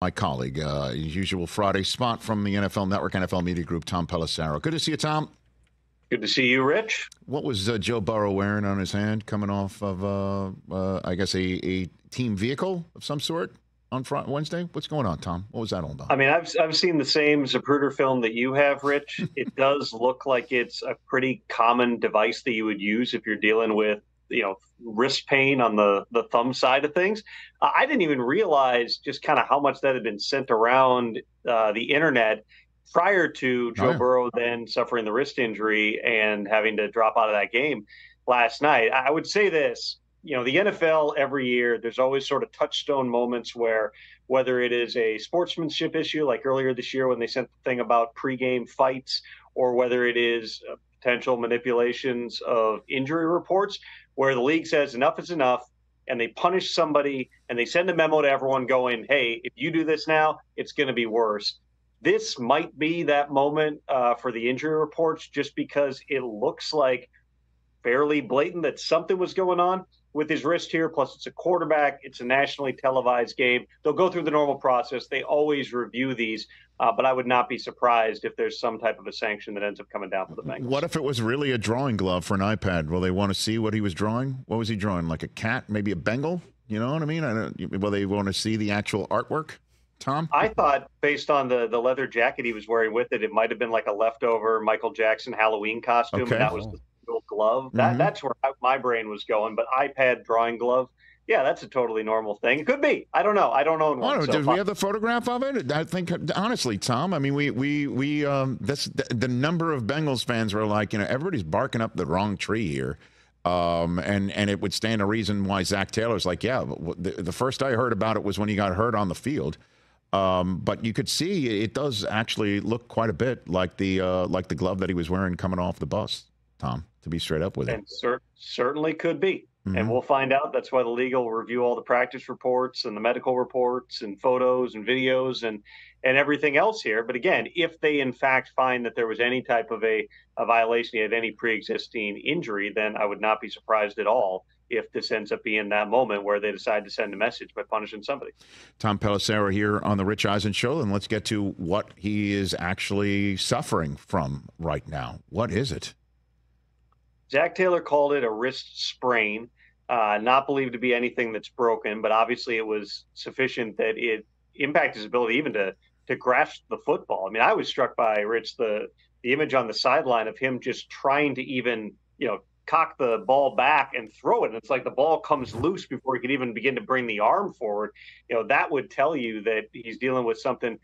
my colleague, his usual Friday spot from the NFL Network, NFL Media Group, Tom Pelissero. Good to see you, Tom. Good to see you, Rich. What was Joe Burrow wearing on his hand coming off of, I guess, a team vehicle of some sort on Wednesday? What's going on, Tom? What was that all about? I mean, I've seen the same Zapruder film that you have, Rich. It does look like it's a pretty common device that you would use if you're dealing with, wrist pain on the thumb side of things. I didn't even realize just kind of how much that had been sent around the internet prior to Joe Burrow then suffering the wrist injury and having to drop out of that game last night. I would say this, the NFL every year, there's always sort of touchstone moments where whether it is a sportsmanship issue, like earlier this year when they sent the thing about pregame fights, or whether it is potential manipulations of injury reports, where the league says enough is enough, and they punish somebody and they send a memo to everyone going, hey, if you do this now, it's going to be worse. This might be that moment for the injury reports, just because it looks like fairly blatant that something was going on with his wrist here. Plus, it's a quarterback. It's a nationally televised game. They'll go through the normal process. They always review these, but I would not be surprised if there's some type of a sanction that ends up coming down for the Bengals. What if it was really a drawing glove for an iPad? Will they want to see what he was drawing? What was he drawing? Like a cat, maybe a Bengal? You know what I mean? Will they want to see the actual artwork? Tom? I thought, based on the leather jacket he was wearing with it, it might have been like a leftover Michael Jackson Halloween costume. Okay. And that was the little glove. That's where my brain was going. But iPad drawing glove, yeah, that's a totally normal thing. It could be. I don't know. I don't own one. Do we have the photograph of it? I think, honestly, Tom, I mean, we that's the number of Bengals fans were like, everybody's barking up the wrong tree here. And it would stand a reason why Zach Taylor's like, yeah, the first I heard about it was when he got hurt on the field. But you could see it does actually look quite a bit like the glove that he was wearing coming off the bus, Tom, to be straight up with it. And certainly could be. Mm-hmm. And we'll find out. That's why the league will review all the practice reports and the medical reports and photos and videos and everything else here. But again, if they in fact find that there was any type of a violation, he had any pre-existing injury, then I would not be surprised at all if this ends up being that moment where they decide to send a message by punishing somebody. Tom Pelissero here on the Rich Eisen Show, and let's get to what he is actually suffering from right now. What is it? Zach Taylor called it a wrist sprain, not believed to be anything that's broken, but obviously it was sufficient that it impacted his ability even to grasp the football. I mean, I was struck by, Rich, the image on the sideline of him just trying to even, cock the ball back and throw it. And it's like the ball comes loose before he could even begin to bring the arm forward. That would tell you that he's dealing with something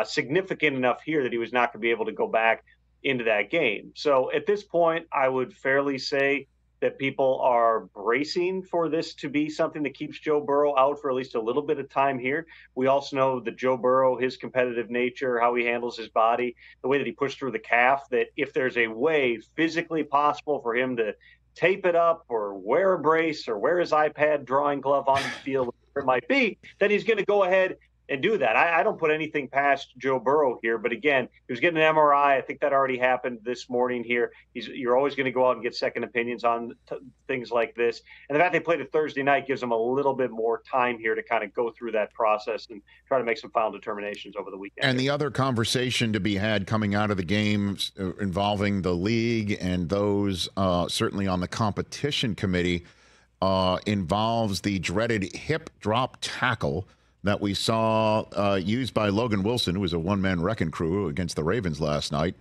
significant enough here that he was not going to be able to go back into that game. So at this point, I would fairly say that people are bracing for this to be something that keeps Joe Burrow out for at least a little bit of time here. We also know that Joe Burrow, his competitive nature, how he handles his body, the way that he pushed through the calf, that if there's a way physically possible for him to tape it up or wear a brace or wear his iPad drawing glove on the field, whatever it might be, then he's going to go ahead and do that. I don't put anything past Joe Burrow here, but again, he was getting an MRI. I think that already happened this morning here. You're always going to go out and get second opinions on things like this. And the fact they played it Thursday night gives them a little bit more time here to kind of go through that process and try to make some final determinations over the weekend. And the other conversation to be had coming out of the game involving the league and those certainly on the competition committee involves the dreaded hip drop tackle that we saw used by Logan Wilson, who was a one-man wrecking crew against the Ravens last night.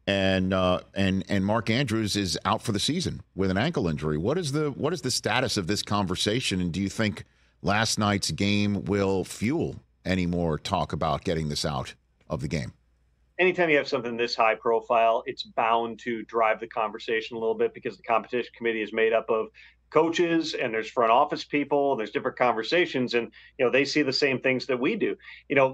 And Mark Andrews is out for the season with an ankle injury. What is the status of this conversation? And do you think last night's game will fuel any more talk about getting this out of the game? Anytime you have something this high profile, it's bound to drive the conversation a little bit because the competition committee is made up of coaches and there's front office people and there's different conversations and they see the same things that we do.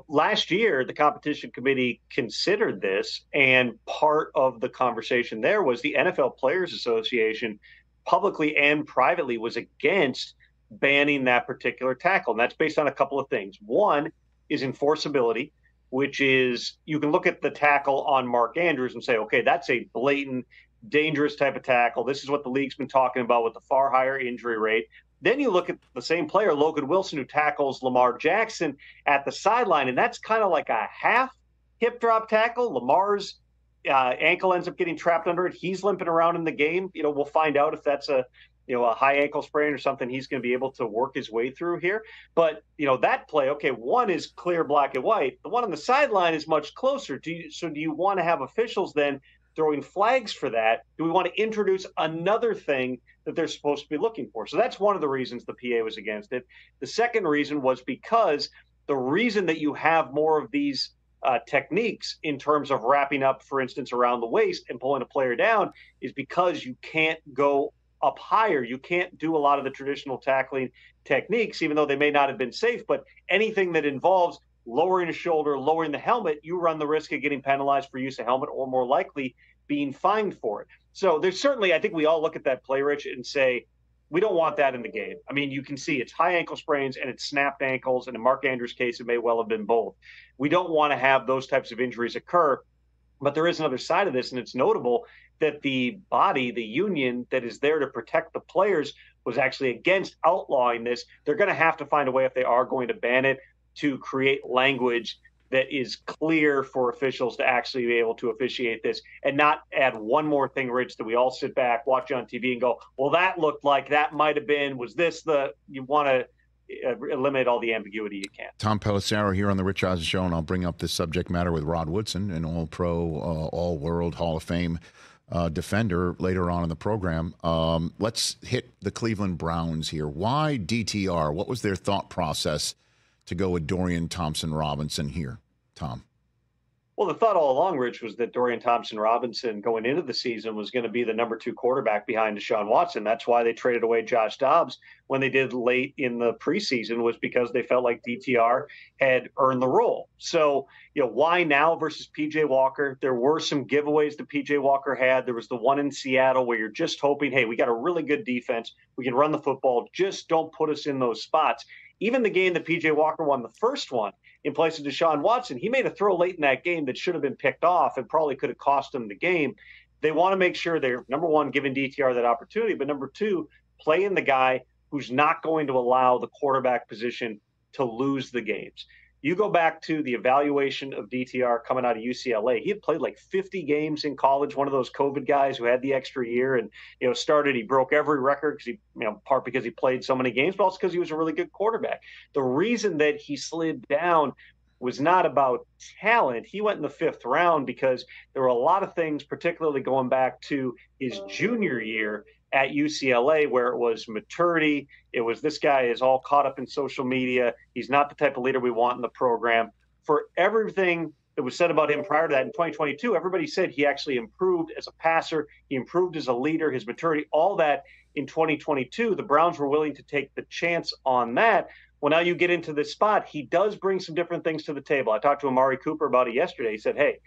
Last year the competition committee considered this, and part of the conversation there was the NFL Players Association publicly and privately was against banning that particular tackle, and that's based on a couple of things. One is enforceability, which is you can look at the tackle on Mark Andrews and say, okay, that's a blatant dangerous type of tackle. This is what the league's been talking about with the far higher injury rate. Then you look at the same player, Logan Wilson, who tackles Lamar Jackson at the sideline, and that's kind of like a half hip drop tackle. Lamar's ankle ends up getting trapped under it. He's limping around in the game. We'll find out if that's a high ankle sprain or something he's going to be able to work his way through here. But, that play, okay, one is clear, black and white. The one on the sideline is much closer. Do you want to have officials then throwing flags for that? Do we want to introduce another thing that they're supposed to be looking for? So that's one of the reasons the PA was against it. The second reason was because the reason that you have more of these techniques in terms of wrapping up, for instance, around the waist and pulling a player down is because you can't go up higher. You can't do a lot of the traditional tackling techniques, even though they may not have been safe. But anything that involves lowering a shoulder, lowering the helmet, you run the risk of getting penalized for use of helmet or more likely being fined for it. So there's certainly, I think we all look at that play, Rich, and say, we don't want that in the game. I mean, you can see it's high ankle sprains and it's snapped ankles. And in Mark Andrews' case, it may well have been both. We don't want to have those types of injuries occur. But there is another side of this, and it's notable that the body, the union that is there to protect the players, was actually against outlawing this. They're going to have to find a way, if they are going to ban it, to create language that is clear for officials to actually be able to officiate this and not add one more thing, Rich, that we all sit back, watch on TV and go, well, that looked like that might have been, was this you want to eliminate all the ambiguity you can. Tom Pelissero here on the Rich Eisen Show, and I'll bring up this subject matter with Rod Woodson, an all-pro, all-world Hall of Fame defender later on in the program. Let's hit the Cleveland Browns here. Why DTR? What was their thought process to go with Dorian Thompson-Robinson here, Tom? Well, the thought all along, Rich, was that Dorian Thompson-Robinson going into the season was going to be the number 2 quarterback behind Deshaun Watson. That's why they traded away Josh Dobbs when they did late in the preseason, was because they felt like DTR had earned the role. So, why now versus PJ Walker? There were some giveaways that PJ Walker had. There was the one in Seattle where you're just hoping, hey, we got a really good defense. We can run the football. Just don't put us in those spots. Even the game that PJ Walker won, the first one, in place of Deshaun Watson, he made a throw late in that game that should have been picked off and probably could have cost him the game. They want to make sure they're, number one, giving DTR that opportunity, but number two, playing the guy who's not going to allow the quarterback position to lose the games. You go back to the evaluation of DTR coming out of UCLA. He had played like 50 games in college, one of those COVID guys who had the extra year and, he broke every record because part because he played so many games, but also because he was a really good quarterback. The reason that he slid down was not about talent. He went in the 5th round because there were a lot of things, particularly going back to his junior year at UCLA, where it was maturity. It was, this guy is all caught up in social media. He's not the type of leader we want in the program. For everything that was said about him prior to that in 2022, everybody said he actually improved as a passer. He improved as a leader, his maturity, all that in 2022. The Browns were willing to take the chance on that. Well, now you get into this spot. He does bring some different things to the table. I talked to Amari Cooper about it yesterday. He said, hey,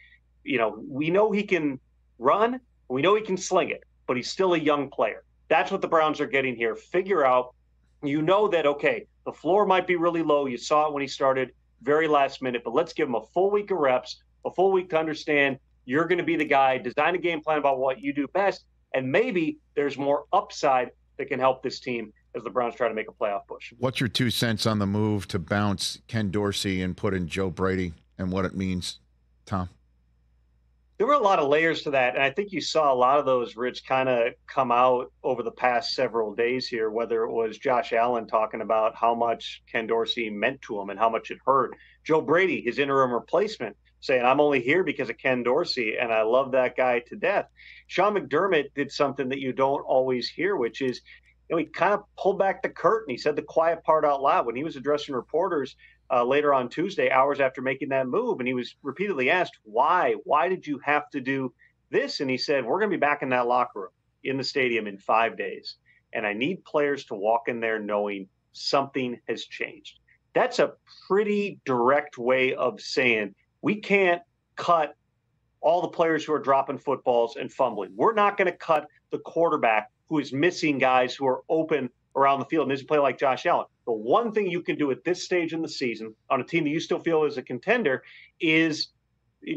we know he can run. We know he can sling it, but he's still a young player. That's what the Browns are getting here. Figure out, that, okay, the floor might be really low. You saw it when he started, very last minute, but let's give him a full week of reps, a full week to understand you're going to be the guy, design a game plan about what you do best, and maybe there's more upside that can help this team as the Browns try to make a playoff push. What's your 2 cents on the move to bounce Ken Dorsey and put in Joe Brady and what it means, Tom? There were a lot of layers to that, and I think you saw a lot of those, Rich, kind of come out over the past several days here, whether it was Josh Allen talking about how much Ken Dorsey meant to him and how much it hurt. Joe Brady, his interim replacement, saying, I'm only here because of Ken Dorsey, and I love that guy to death. Sean McDermott did something that you don't always hear, which is, he kind of pulled back the curtain. He said the quiet part out loud when he was addressing reporters later on Tuesday, hours after making that move. And he was repeatedly asked, why? Why did you have to do this? And he said, we're going to be back in that locker room in the stadium in 5 days. And I need players to walk in there knowing something has changed. That's a pretty direct way of saying we can't cut all the players who are dropping footballs and fumbling. We're not going to cut the quarterback who is missing guys who are open around the field and doesn't play like Josh Allen. The one thing you can do at this stage in the season on a team that you still feel is a contender is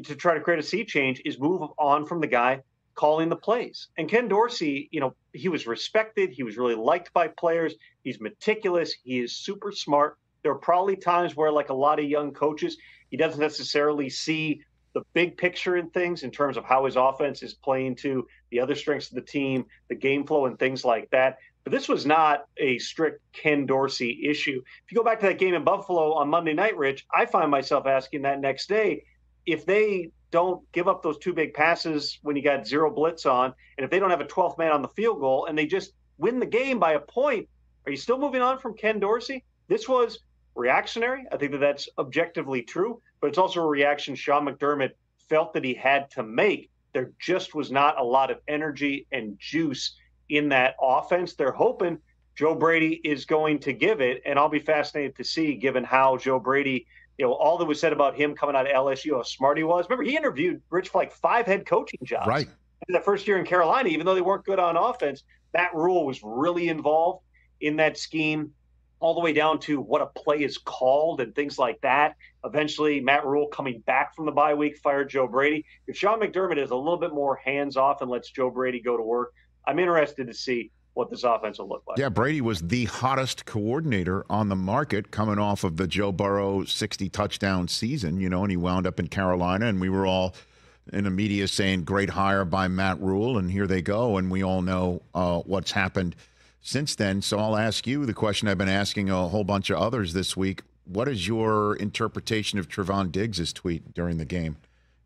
to try to create a sea change, is move on from the guy calling the plays. And Ken Dorsey, he was respected. He was really liked by players. He's meticulous. He is super smart. There are probably times where, like a lot of young coaches, he doesn't necessarily see the big picture in things in terms of how his offense is playing to the other strengths of the team, the game flow and things like that. But this was not a strict Ken Dorsey issue. If you go back to that game in Buffalo on Monday night, Rich, I find myself asking that next day, if they don't give up those two big passes when you got zero blitz on, and if they don't have a 12th man on the field goal and they just win the game by a point, are you still moving on from Ken Dorsey? This was reactionary. I think that's objectively true, but it's also a reaction Sean McDermott felt that he had to make. There just was not a lot of energy and juice in that offense. They're hoping Joe Brady is going to give it, and I'll be fascinated to see, given how Joe Brady, all that was said about him coming out of LSU, how smart he was. Remember, he interviewed Rich for like 5 head coaching jobs. Right. In the first year in Carolina, even though they weren't good on offense, Matt Rule was really involved in that scheme, all the way down to what a play is called and things like that. Eventually, Matt Rule, coming back from the bye week, fired Joe Brady. If Sean McDermott is a little bit more hands-off and lets Joe Brady go to work, I'm interested to see what this offense will look like. Yeah, Brady was the hottest coordinator on the market coming off of the Joe Burrow 60-touchdown season, and he wound up in Carolina, and we were all in the media saying great hire by Matt Rule, and here they go, and we all know what's happened since then. So I'll ask you the question I've been asking a whole bunch of others this week. What is your interpretation of Stefon Diggs' tweet during the game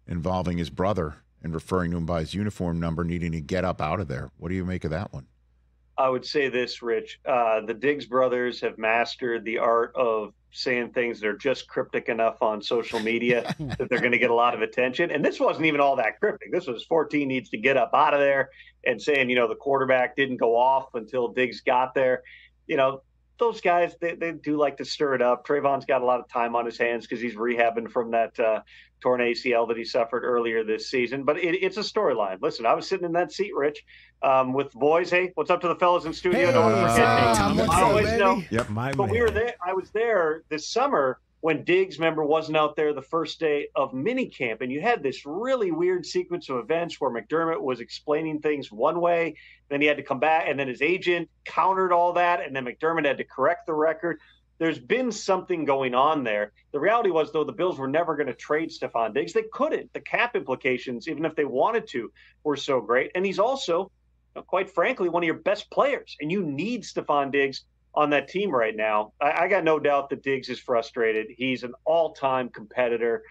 involving his brother and referring to him by his uniform number, needing to get up out of there? What do you make of that one? I would say this, Rich. The Diggs brothers have mastered the art of saying things that are just cryptic enough on social media that they're going to get a lot of attention. And this wasn't even all that cryptic. This was 14 needs to get up out of there and saying, the quarterback didn't go off until Diggs got there. Those guys, they do like to stir it up. Trayvon's got a lot of time on his hands because he's rehabbing from that torn ACL that he suffered earlier this season. But it's a storyline. Listen, I was sitting in that seat, Rich, with the boys. Hey, what's up to the fellas in studio? Hey, Don't forget me. I always know. Yep. But we were there. I was there this summer when Diggs, remember, wasn't out there the first day of minicamp. And you had this really weird sequence of events where McDermott was explaining things one way, then he had to come back, and then his agent countered all that, and then McDermott had to correct the record. There's been something going on there. The reality was, though, the Bills were never going to trade Stefon Diggs. They couldn't. The cap implications, even if they wanted to, were so great. And he's also, quite frankly, one of your best players, and you need Stefon Diggs on that team right now. I got no doubt that Diggs is frustrated. He's an all-time competitor.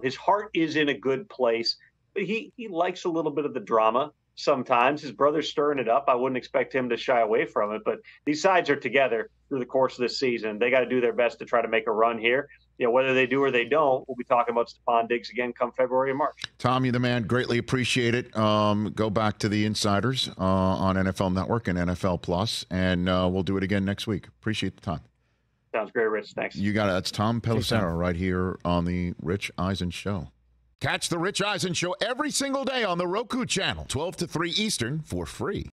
His heart is in a good place. But he likes a little bit of the drama sometimes. His brother's stirring it up. I wouldn't expect him to shy away from it. But these sides are together through the course of this season. They got to do their best to try to make a run here. Whether they do or they don't, we'll be talking about Stefon Diggs again come February and March. Tom, you're the man. Greatly appreciate it. Go back to the Insiders on NFL Network and NFL Plus, and we'll do it again next week. Appreciate the time. Sounds great, Rich. Thanks. You got it. That's Tom Pelissero right here on the Rich Eisen Show. Catch the Rich Eisen Show every single day on the Roku channel, 12 to 3 Eastern, for free.